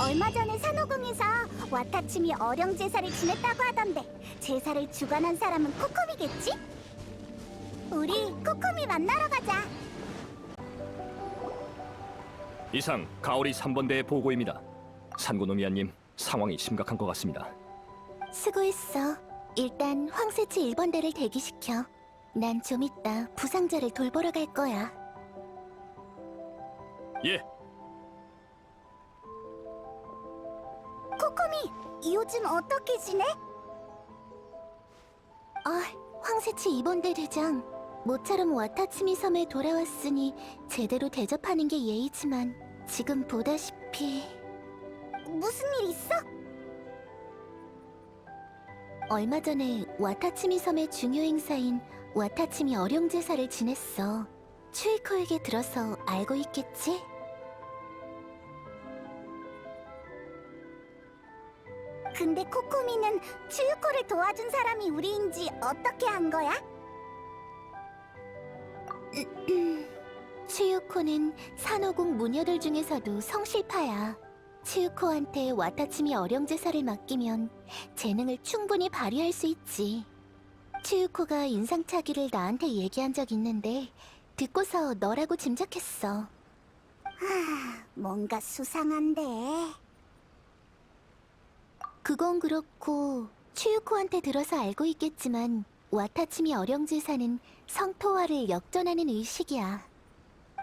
얼마 전에 산호궁에서 와타치미 어령 제사를 지냈다고 하던데 제사를 주관한 사람은 코코미겠지? 우리 코코미 만나러 가자. 이상 가오리 3번대의 보고입니다. 산고노미아님, 상황이 심각한 것 같습니다. 수고했어. 일단 황새치 1번대를 대기시켜. 난 좀 이따 부상자를 돌보러 갈 거야. 예. 코코미, 요즘 어떻게 지내? 황새치 2번대 대장. 모처럼 와타치미 섬에 돌아왔으니 제대로 대접하는 게 예의지만 지금 보다시피... 무슨 일 있어? 얼마 전에 와타치미 섬의 중요 행사인 와타치미 어령 제사를 지냈어. 추이코에게 들어서 알고 있겠지? 근데 코코미는 추유코를 도와준 사람이 우리인지 어떻게 한 거야? 추유코는 산호궁 무녀들 중에서도 성실파야. 추유코한테 와타치미 어령 제사를 맡기면 재능을 충분히 발휘할 수 있지. 추유코가 인상착의를 나한테 얘기한 적 있는데 듣고서 너라고 짐작했어. 뭔가 수상한데. 그건 그렇고 추유코한테 들어서 알고 있겠지만 와타치미 어령 제사는 성토화를 역전하는 의식이야.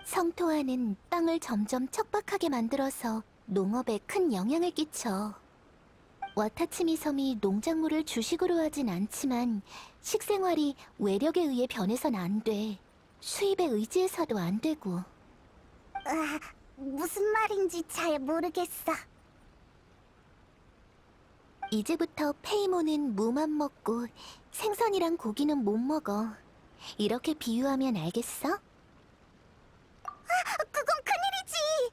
성토화는 땅을 점점 척박하게 만들어서 농업에 큰 영향을 끼쳐. 와타치미 섬이 농작물을 주식으로 하진 않지만 식생활이 외력에 의해 변해선 안 돼. 수입에 의지해서도 안 되고. 무슨 말인지 잘 모르겠어. 이제부터 페이모는 무만 먹고 생선이랑 고기는 못 먹어. 이렇게 비유하면 알겠어? 그건 큰일이지!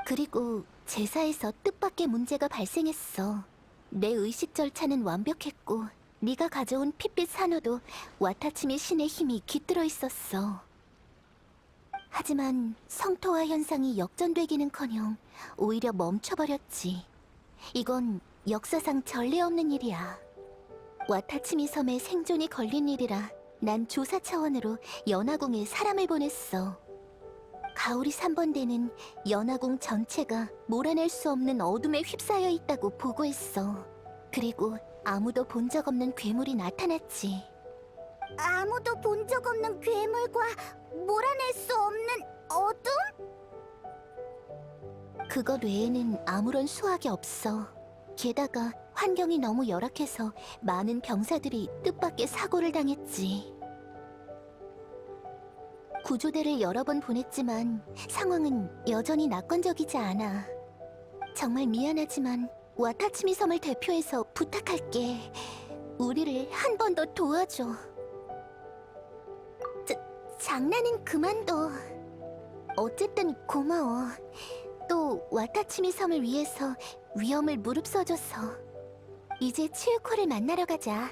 그리고 제사에서 뜻밖의 문제가 발생했어. 내 의식 절차는 완벽했고 네가 가져온 핏빛 산호도 와타치미 신의 힘이 깃들어 있었어. 하지만 성토화 현상이 역전되기는커녕 오히려 멈춰버렸지. 이건 역사상 전례 없는 일이야. 와타치미 섬의 생존이 걸린 일이라 난 조사 차원으로 연화궁에 사람을 보냈어. 가오리 3번대는 연화궁 전체가 몰아낼 수 없는 어둠에 휩싸여 있다고 보고했어. 그리고 아무도 본 적 없는 괴물이 나타났지. 아무도 본 적 없는 괴물과 몰아낼 수 없는 어둠? 그것 외에는 아무런 수학이 없어. 게다가 환경이 너무 열악해서 많은 병사들이 뜻밖의 사고를 당했지. 구조대를 여러 번 보냈지만 상황은 여전히 낙관적이지 않아. 정말 미안하지만 와타치미 섬을 대표해서 부탁할게. 우리를 한 번 더 도와줘. 장난은 그만둬. 어쨌든 고마워. 또 와타치미 섬을 위해서 위험을 무릅써줘서. 이제 치유코를 만나러 가자.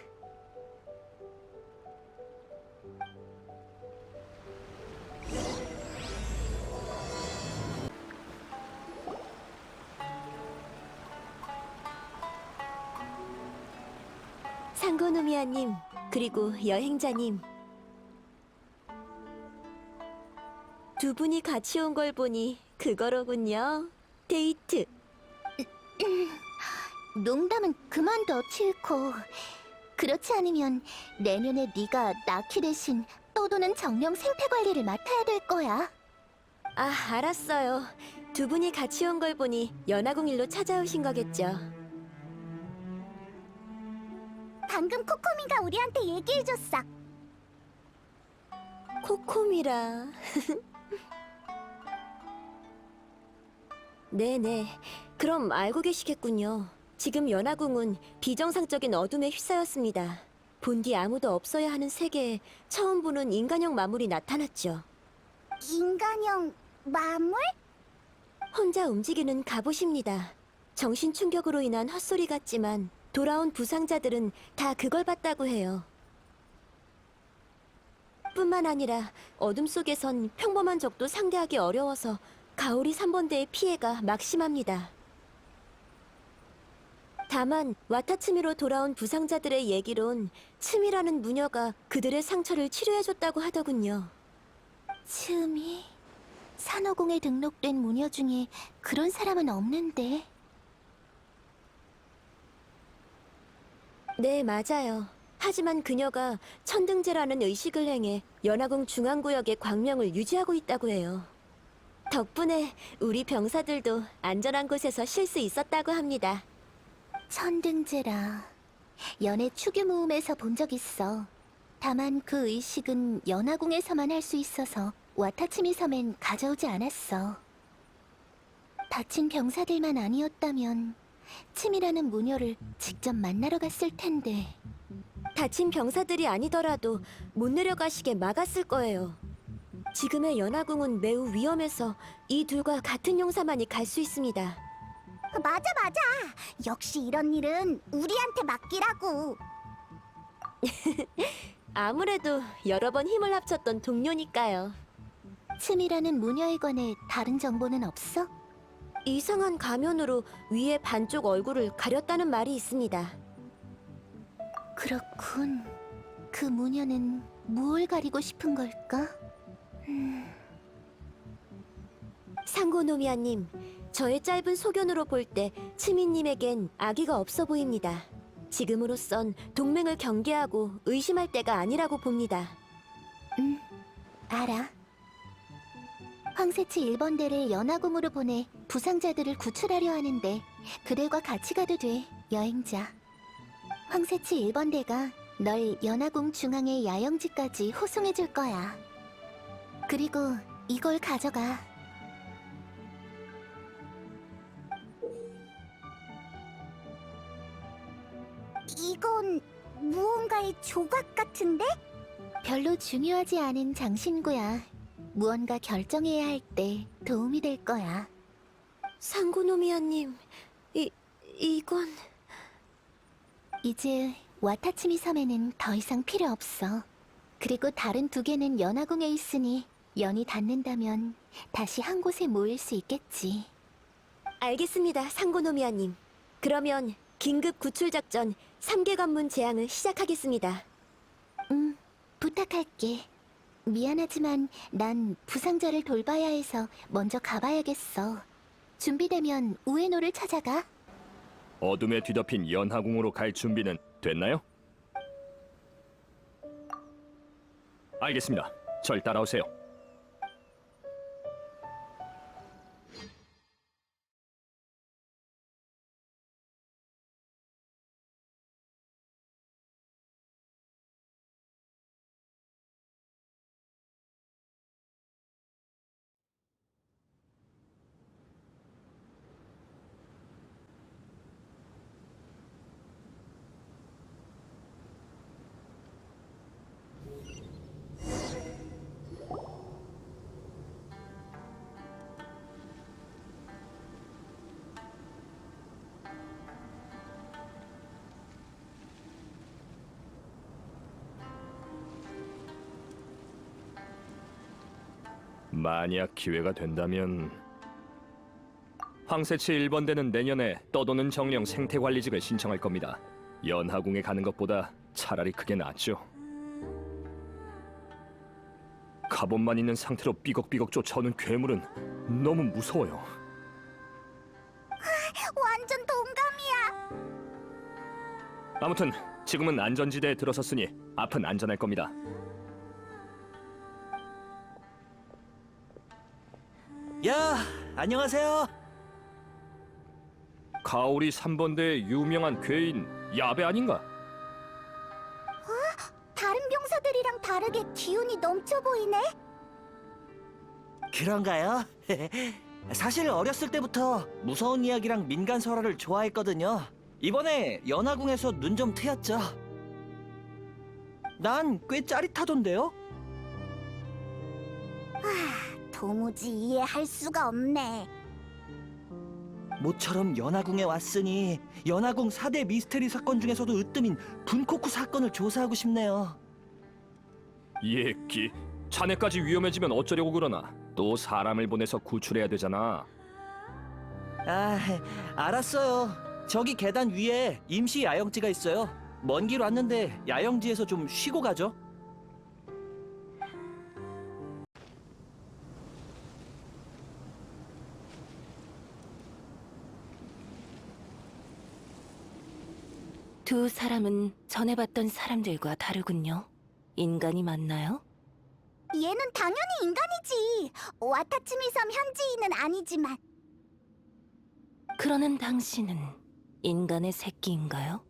상고노미아님, 그리고 여행자님. 두 분이 같이 온 걸 보니 그거로군요. 데이트. 농담은 그만둬, 치유코. 그렇지 않으면 내년에 네가 나키 대신 떠도는 정령 생태관리를 맡아야 될 거야. 아, 알았어요. 두 분이 같이 온 걸 보니 연화궁 일로 찾아오신 거겠죠. 방금 코코미가 우리한테 얘기해줬어. 코코미라. 네네. 그럼 알고 계시겠군요. 지금 연화궁은 비정상적인 어둠에 휩싸였습니다. 본디 아무도 없어야 하는 세계에 처음 보는 인간형 마물이 나타났죠. 인간형 마물? 혼자 움직이는 갑옷입니다. 정신 충격으로 인한 헛소리 같지만 돌아온 부상자들은 다 그걸 봤다고 해요. 뿐만 아니라 어둠 속에선 평범한 적도 상대하기 어려워서 가오리 3번대의 피해가 막심합니다. 다만 와타츠미로 돌아온 부상자들의 얘기론 츠미라는 무녀가 그들의 상처를 치료해줬다고 하더군요. 츠미? 산호궁에 등록된 무녀 중에 그런 사람은 없는데. 네, 맞아요. 하지만 그녀가 천등제라는 의식을 행해 연화궁 중앙구역의 광명을 유지하고 있다고 해요. 덕분에 우리 병사들도 안전한 곳에서 쉴 수 있었다고 합니다. 천등제라. 연애 축유 모음에서 본 적 있어. 다만 그 의식은 연화궁에서만 할 수 있어서 와타치미 섬엔 가져오지 않았어. 다친 병사들만 아니었다면 치미라는 무녀를 직접 만나러 갔을 텐데. 다친 병사들이 아니더라도 못 내려가시게 막았을 거예요. 지금의 연화궁은 매우 위험해서 이 둘과 같은 용사만이 갈 수 있습니다. 맞아. 역시 이런 일은 우리한테 맡기라고. 아무래도 여러 번 힘을 합쳤던 동료니까요. 치미라는 무녀에 관해 다른 정보는 없어? 이상한 가면으로 위에 반쪽 얼굴을 가렸다는 말이 있습니다. 그렇군. 그 무녀는 무엇을 가리고 싶은 걸까? 상고노미아님, 저의 짧은 소견으로 볼 때 치미님에겐 악의가 없어 보입니다. 지금으로선 동맹을 경계하고 의심할 때가 아니라고 봅니다. 알아. 황새치 1번대를 연화궁으로 보내 부상자들을 구출하려 하는데 그들과 같이 가도 돼, 여행자. 황새치 1번대가 널 연화궁 중앙의 야영지까지 호송해줄 거야. 그리고 이걸 가져가. 이건 무언가의 조각 같은데? 별로 중요하지 않은 장신구야. 무언가 결정해야 할 때 도움이 될 거야. 상고노미아님, 이건... 이제 와타치미 섬에는 더 이상 필요 없어. 그리고 다른 두 개는 연화궁에 있으니 연이 닿는다면 다시 한 곳에 모일 수 있겠지. 알겠습니다, 상고노미아님. 그러면 긴급 구출 작전 3개 관문 제항을 시작하겠습니다. 부탁할게. 미안하지만 난 부상자를 돌봐야 해서 먼저 가봐야겠어. 준비되면 우에노를 찾아가. 어둠에 뒤덮인 연화궁으로 갈 준비는 됐나요? 알겠습니다. 절 따라오세요. 만약 기회가 된다면 황새치 1번대는 내년에 떠도는 정령 생태관리직을 신청할 겁니다. 연화궁에 가는 것보다 차라리 그게 낫죠. 갑옷만 있는 상태로 삐걱삐걱 쫓아오는 괴물은 너무 무서워요. 완전 동감이야. 아무튼 지금은 안전지대에 들어섰으니 앞은 안전할 겁니다. 야, 안녕하세요. 가오리 3번대의 유명한 괴인 야베 아닌가? 다른 병사들이랑 다르게 기운이 넘쳐 보이네. 그런가요? 사실 어렸을 때부터 무서운 이야기랑 민간 설화를 좋아했거든요. 이번에 연화궁에서 눈 좀 트였죠. 난 꽤 짜릿하던데요? 도무지 이해할 수가 없네. 모처럼 연화궁에 왔으니 연화궁 4대 미스테리 사건 중에서도 으뜸인 분코쿠 사건을 조사하고 싶네요. 예끼, 자네까지 위험해지면 어쩌려고 그러나. 또 사람을 보내서 구출해야 되잖아. 아, 알았어요. 저기 계단 위에 임시 야영지가 있어요. 먼 길 왔는데 야영지에서 좀 쉬고 가죠. 두 사람은 전에 봤던 사람들과 다르군요. 인간이 맞나요? 얘는 당연히 인간이지. 와타츠미 섬 현지인은 아니지만. 그러는 당신은 인간의 새끼인가요?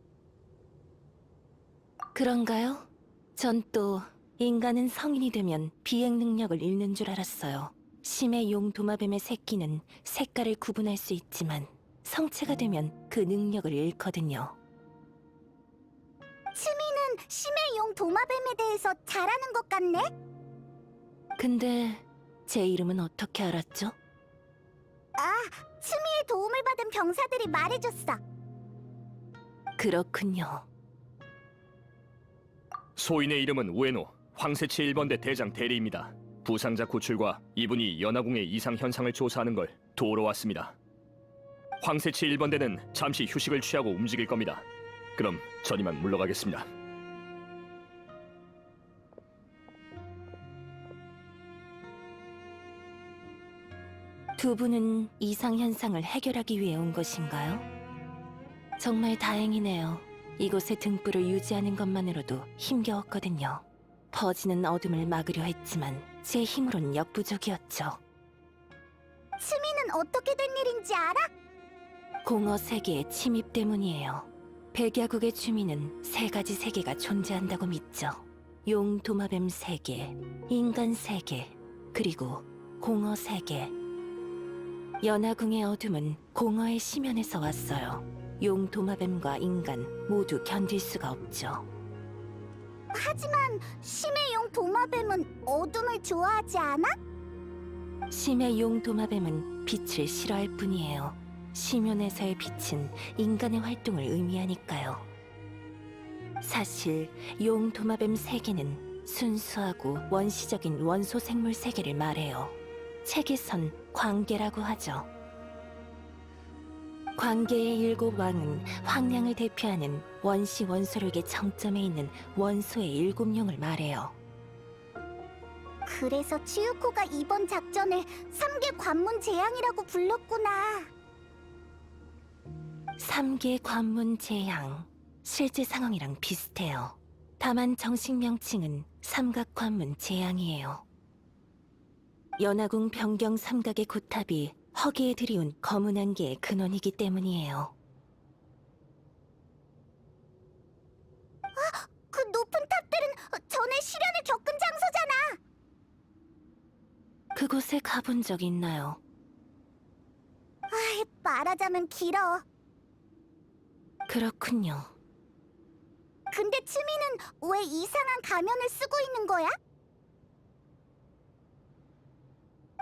그런가요? 전 또 인간은 성인이 되면 비행 능력을 잃는 줄 알았어요. 심해 용 도마뱀의 새끼는 색깔을 구분할 수 있지만 성체가 되면 그 능력을 잃거든요. 츠미는 심해용 도마뱀에 대해서 잘 아는 것 같네? 근데 제 이름은 어떻게 알았죠? 츠미의 도움을 받은 병사들이 말해줬어. 그렇군요. 소인의 이름은 우에노, 황새치 1번대 대장 대리입니다. 부상자 구출과 이분이 연화궁의 이상 현상을 조사하는 걸 도우러 왔습니다. 황새치 1번대는 잠시 휴식을 취하고 움직일 겁니다. 그럼 전 이만 물러가겠습니다. 두 분은 이상 현상을 해결하기 위해 온 것인가요? 정말 다행이네요. 이곳의 등불을 유지하는 것만으로도 힘겨웠거든요. 퍼지는 어둠을 막으려 했지만 제 힘으론 역부족이었죠. 츠미는 어떻게 된 일인지 알아? 공허 세계의 침입 때문이에요. 백야국의 주민은 세 가지 세계가 존재한다고 믿죠. 용 도마뱀 세계, 인간 세계, 그리고 공허 세계. 연화궁의 어둠은 공허의 심연에서 왔어요. 용 도마뱀과 인간 모두 견딜 수가 없죠. 하지만 심해용 도마뱀은 어둠을 좋아하지 않아? 심해 용 도마뱀은 빛을 싫어할 뿐이에요. 심연에서의 빛은 인간의 활동을 의미하니까요. 사실 용 도마뱀 세계는 순수하고 원시적인 원소 생물 세계를 말해요. 책에선 광계라고 하죠. 광계의 7왕은 황량을 대표하는 원시 원소력의 정점에 있는 원소의 7용을 말해요. 그래서 치유코가 이번 작전을 3개 관문 재앙이라고 불렀구나. 3개 관문 재앙, 실제 상황이랑 비슷해요. 다만 정식 명칭은 삼각 관문 재앙이에요. 연화궁 변경 삼각의 고탑이 허기에 들이운 검은 안개의 근원이기 때문이에요. 그 높은 탑들은 전에 시련을 겪은 장소잖아. 그곳에 가본 적 있나요? 말하자면 길어. 그렇군요. 근데 츠미는 왜 이상한 가면을 쓰고 있는 거야?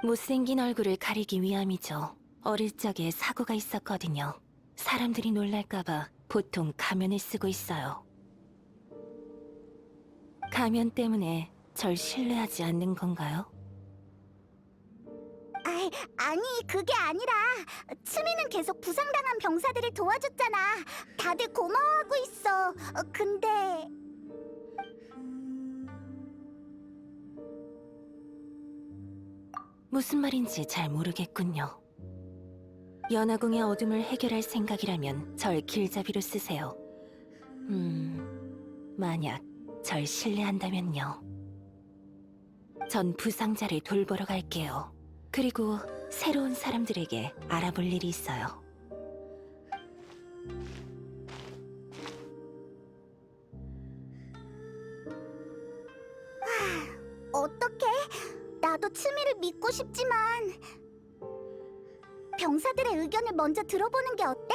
못생긴 얼굴을 가리기 위함이죠. 어릴 적에 사고가 있었거든요. 사람들이 놀랄까봐 보통 가면을 쓰고 있어요. 가면 때문에 절 신뢰하지 않는 건가요? 아니, 그게 아니라 츠미는 계속 부상당한 병사들을 도와줬잖아. 다들 고마워하고 있어. 근데 무슨 말인지 잘 모르겠군요. 연화궁의 어둠을 해결할 생각이라면 절 길잡이로 쓰세요. 만약 절 신뢰한다면요. 전 부상자를 돌보러 갈게요. 그리고 새로운 사람들에게 알아볼 일이 있어요. 어떡해? 나도 츠미를 믿고 싶지만 병사들의 의견을 먼저 들어보는 게 어때?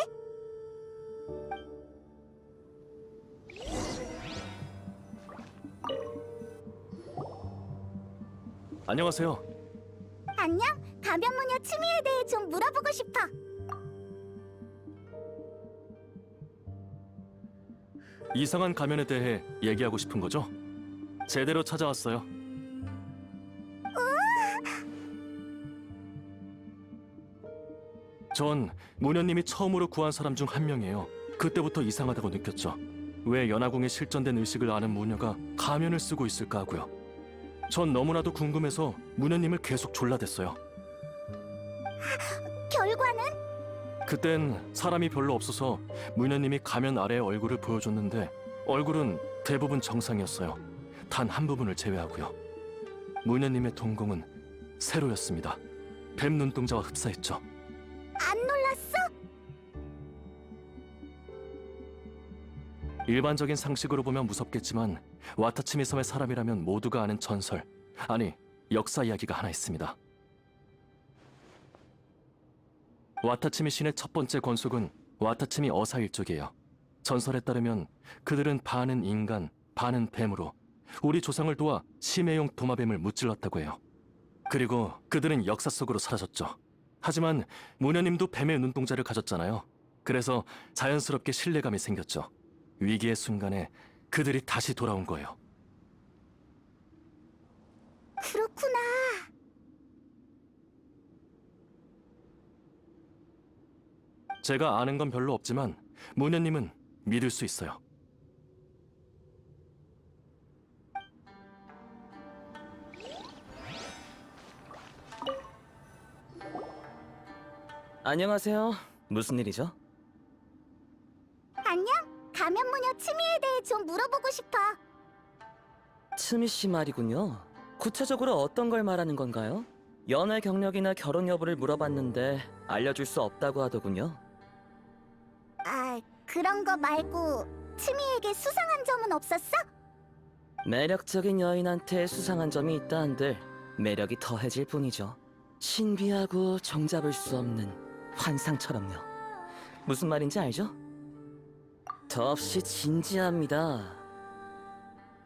안녕하세요. 안녕? 가면무녀 츠미에 대해 좀 물어보고 싶어. 이상한 가면에 대해 얘기하고 싶은 거죠? 제대로 찾아왔어요. 전 문현님이 처음으로 구한 사람 중 한 명이에요. 그때부터 이상하다고 느꼈죠. 왜 연화궁에 실전된 의식을 아는 무녀가 가면을 쓰고 있을까 하고요. 전 너무나도 궁금해서 문현님을 계속 졸라댔어요. 결과는? 그땐 사람이 별로 없어서 문현님이 가면 아래의 얼굴을 보여줬는데 얼굴은 대부분 정상이었어요. 단 한 부분을 제외하고요. 문현님의 동공은 세로였습니다. 뱀 눈동자와 흡사했죠. 안 놀랐어? 일반적인 상식으로 보면 무섭겠지만 와타치미 섬의 사람이라면 모두가 아는 전설, 아니 역사 이야기가 하나 있습니다. 와타치미 신의 첫 번째 권속은 와타치미 어사 일족이에요. 전설에 따르면 그들은 반은 인간, 반은 뱀으로 우리 조상을 도와 심해용 도마뱀을 무찔렀다고 해요. 그리고 그들은 역사 속으로 사라졌죠. 하지만 문현님도 뱀의 눈동자를 가졌잖아요. 그래서 자연스럽게 신뢰감이 생겼죠. 위기의 순간에 그들이 다시 돌아온 거예요. 그렇구나. 제가 아는 건 별로 없지만 문현님은 믿을 수 있어요. 안녕하세요. 무슨 일이죠? 안녕. 가면무녀 츠미에 대해 좀 물어보고 싶어. 츠미 씨 말이군요. 구체적으로 어떤 걸 말하는 건가요? 연애 경력이나 결혼 여부를 물어봤는데 알려줄 수 없다고 하더군요. 아, 그런 거 말고 츠미에게 수상한 점은 없었어? 매력적인 여인한테 수상한 점이 있다 한들 매력이 더해질 뿐이죠. 신비하고 정잡을 수 없는 환상처럼요. 무슨 말인지 알죠? 더없이 진지합니다.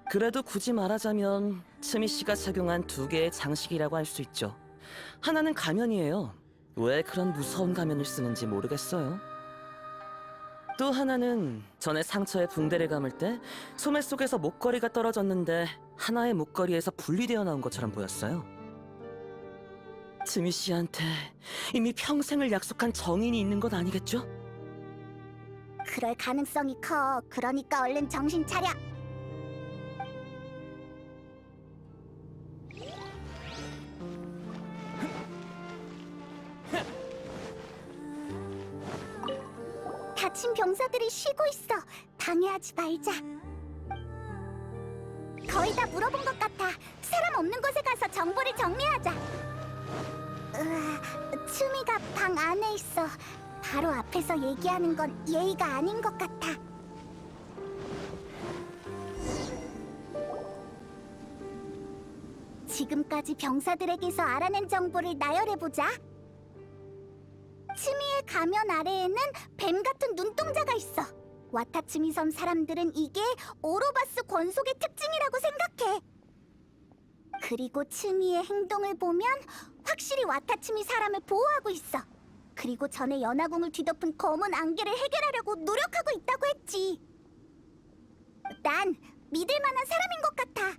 그래도 굳이 말하자면 츠미 씨가 착용한 두 개의 장식이라고 할 수 있죠. 하나는 가면이에요. 왜 그런 무서운 가면을 쓰는지 모르겠어요. 또 하나는 전에 상처에 붕대를 감을 때 소매 속에서 목걸이가 떨어졌는데 하나의 목걸이에서 분리되어 나온 것처럼 보였어요. 츠미 씨한테 이미 평생을 약속한 정인이 있는 것 아니겠죠? 그럴 가능성이 커. 그러니까 얼른 정신 차려. 다친 병사들이 쉬고 있어. 방해하지 말자. 거의 다 물어본 것 같아. 사람 없는 곳에 가서 정보를 정리하자. 츠미가 방 안에 있어. 바로 앞에서 얘기하는 건 예의가 아닌 것 같아. 지금까지 병사들에게서 알아낸 정보를 나열해보자. 츠미의 가면 아래에는 뱀 같은 눈동자가 있어. 와타츠미 섬 사람들은 이게 오로바스 권속의 특징이라고 생각해. 그리고 츠미의 행동을 보면 확실히 와타츠미 사람을 보호하고 있어. 그리고 전에 연화궁을 뒤덮은 검은 안개를 해결하려고 노력하고 있다고 했지. 난 믿을 만한 사람인 것 같아.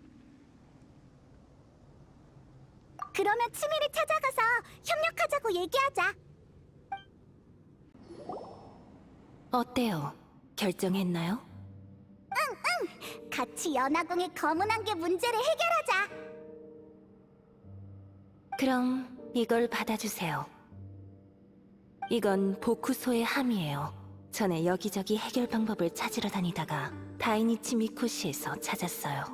그러면 츠미를 찾아가서 협력하자고 얘기하자. 어때요? 결정했나요? 같이 연화궁의 검은 안개 문제를 해결하자. 그럼 이걸 받아주세요. 이건 보쿠소의 함이에요. 전에 여기저기 해결 방법을 찾으러 다니다가 다이니치 미코시에서 찾았어요.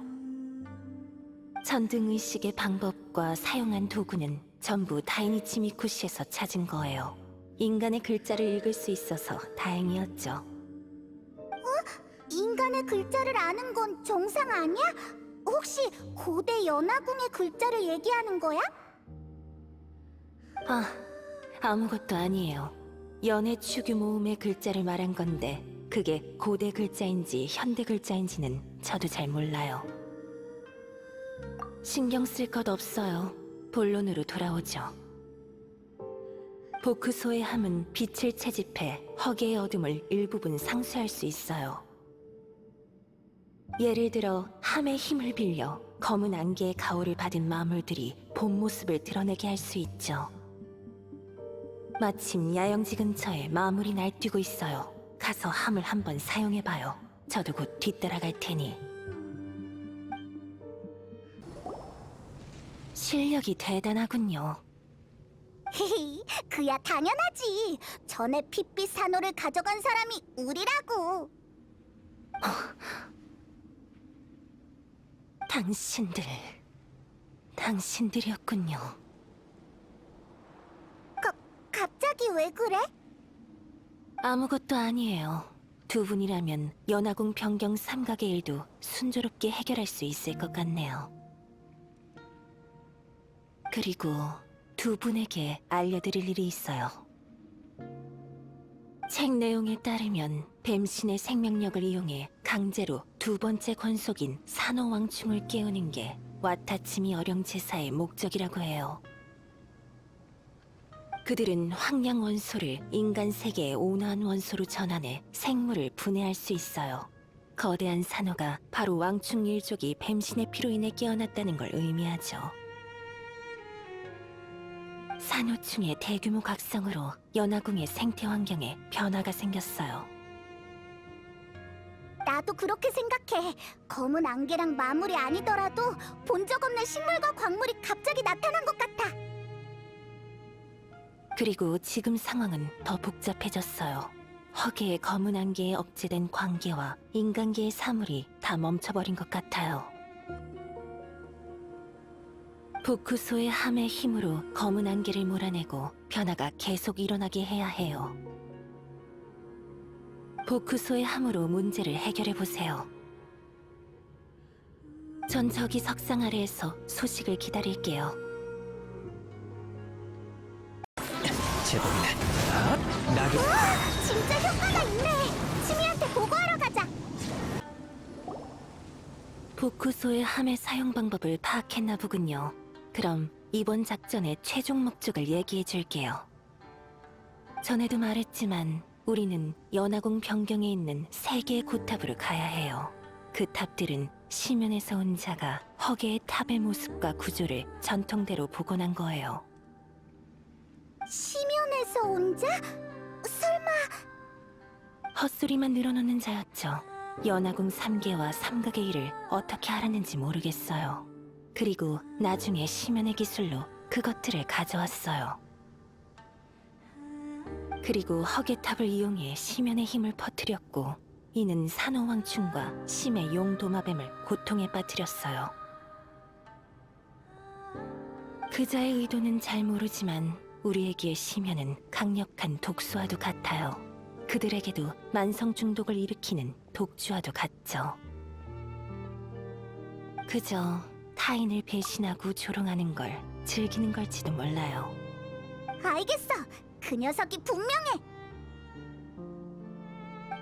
전등의식의 방법과 사용한 도구는 전부 다이니치 미코시에서 찾은 거예요. 인간의 글자를 읽을 수 있어서 다행이었죠. 인간의 글자를 아는 건 정상 아니야? 혹시 고대 연화궁의 글자를 얘기하는 거야? 아무것도 아니에요. 연애 추규 모음의 글자를 말한 건데 그게 고대 글자인지 현대 글자인지는 저도 잘 몰라요. 신경 쓸 것 없어요. 본론으로 돌아오죠. 보크소의 함은 빛을 채집해 허계의 어둠을 일부분 상쇄할 수 있어요. 예를 들어 함의 힘을 빌려 검은 안개의 가호를 받은 마물들이 본 모습을 드러내게 할 수 있죠. 마침 야영지 근처에 마물이 날뛰고 있어요. 가서 함을 한번 사용해봐요. 저도 곧 뒤따라갈 테니. 실력이 대단하군요. 히히, 그야 당연하지. 전에 핏빛 산호를 가져간 사람이 우리라고. 당신들이었군요. 갑자기 왜 그래? 아무것도 아니에요. 두 분이라면 연화궁 변경 삼각의 일도 순조롭게 해결할 수 있을 것 같네요. 그리고 두 분에게 알려드릴 일이 있어요. 책 내용에 따르면 뱀신의 생명력을 이용해 강제로 두 번째 권속인 산호왕충을 깨우는 게 와타치미 어령제사의 목적이라고 해요. 그들은 황량 원소를 인간 세계의 온화한 원소로 전환해 생물을 분해할 수 있어요. 거대한 산호가 바로 왕충 일족이 뱀신의 피로 인해 깨어났다는 걸 의미하죠. 산호충의 대규모 각성으로 연화궁의 생태 환경에 변화가 생겼어요. 나도 그렇게 생각해. 검은 안개랑 마물이 아니더라도 본 적 없는 식물과 광물이 갑자기 나타난 것 같아. 그리고 지금 상황은 더 복잡해졌어요. 허계의 검은 안개에 억제된 광계와 인간계의 사물이 다 멈춰버린 것 같아요. 보쿠소의 함의 힘으로 검은 안개를 몰아내고 변화가 계속 일어나게 해야 해요. 보쿠소의 함으로 문제를 해결해보세요. 전 저기 석상 아래에서 소식을 기다릴게요. 제법이네. 나도 진짜 효과가 있네. 치미한테 보고하러 가자. 보쿠소의 함의 사용 방법을 파악했나 보군요. 그럼 이번 작전의 최종 목적을 얘기해 줄게요. 전에도 말했지만 우리는 연화궁 변경에 있는 3개의 고탑으로 가야 해요. 그 탑들은 시면에서 온 자가 허계의 탑의 모습과 구조를 전통대로 복원한 거예요. 시면에서 온 자? 설마 헛소리만 늘어놓는 자였죠. 연화궁 3개와 삼각의 일을 어떻게 알았는지 모르겠어요. 그리고 나중에 시면의 기술로 그것들을 가져왔어요. 그리고 허계탑을 이용해 시면의 힘을 퍼뜨렸고 이는 산호왕충과 심의 용도마뱀을 고통에 빠뜨렸어요. 그자의 의도는 잘 모르지만 우리에게 시면은 강력한 독수와도 같아요. 그들에게도 만성 중독을 일으키는 독주와도 같죠. 그저 타인을 배신하고 조롱하는 걸 즐기는 걸지도 몰라요. 알겠어. 그 녀석이 분명해.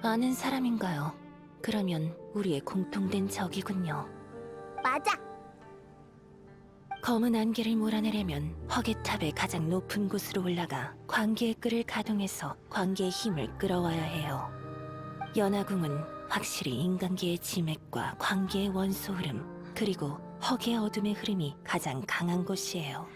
아는 사람인가요? 그러면 우리의 공통된 적이군요. 맞아. 검은 안개를 몰아내려면 허계탑의 가장 높은 곳으로 올라가 광계의 끈을 가동해서 광계의 힘을 끌어와야 해요. 연화궁은 확실히 인간계의 지맥과 광계의 원소 흐름, 그리고 허계의 어둠의 흐름이 가장 강한 곳이에요.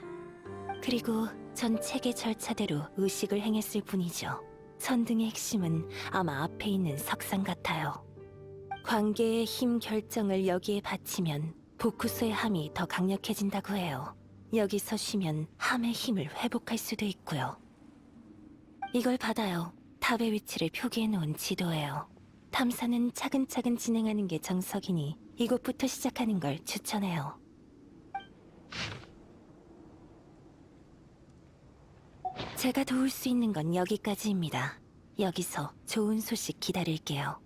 그리고 전 책의 절차대로 의식을 행했을 뿐이죠. 선등의 핵심은 아마 앞에 있는 석상 같아요. 광계의 힘 결정을 여기에 바치면 보쿠소의 함이 더 강력해진다고 해요. 여기서 쉬면 함의 힘을 회복할 수도 있고요. 이걸 받아요. 탑의 위치를 표기해 놓은 지도예요. 탐사는 차근차근 진행하는 게 정석이니 이곳부터 시작하는 걸 추천해요. 제가 도울 수 있는 건 여기까지입니다. 여기서 좋은 소식 기다릴게요.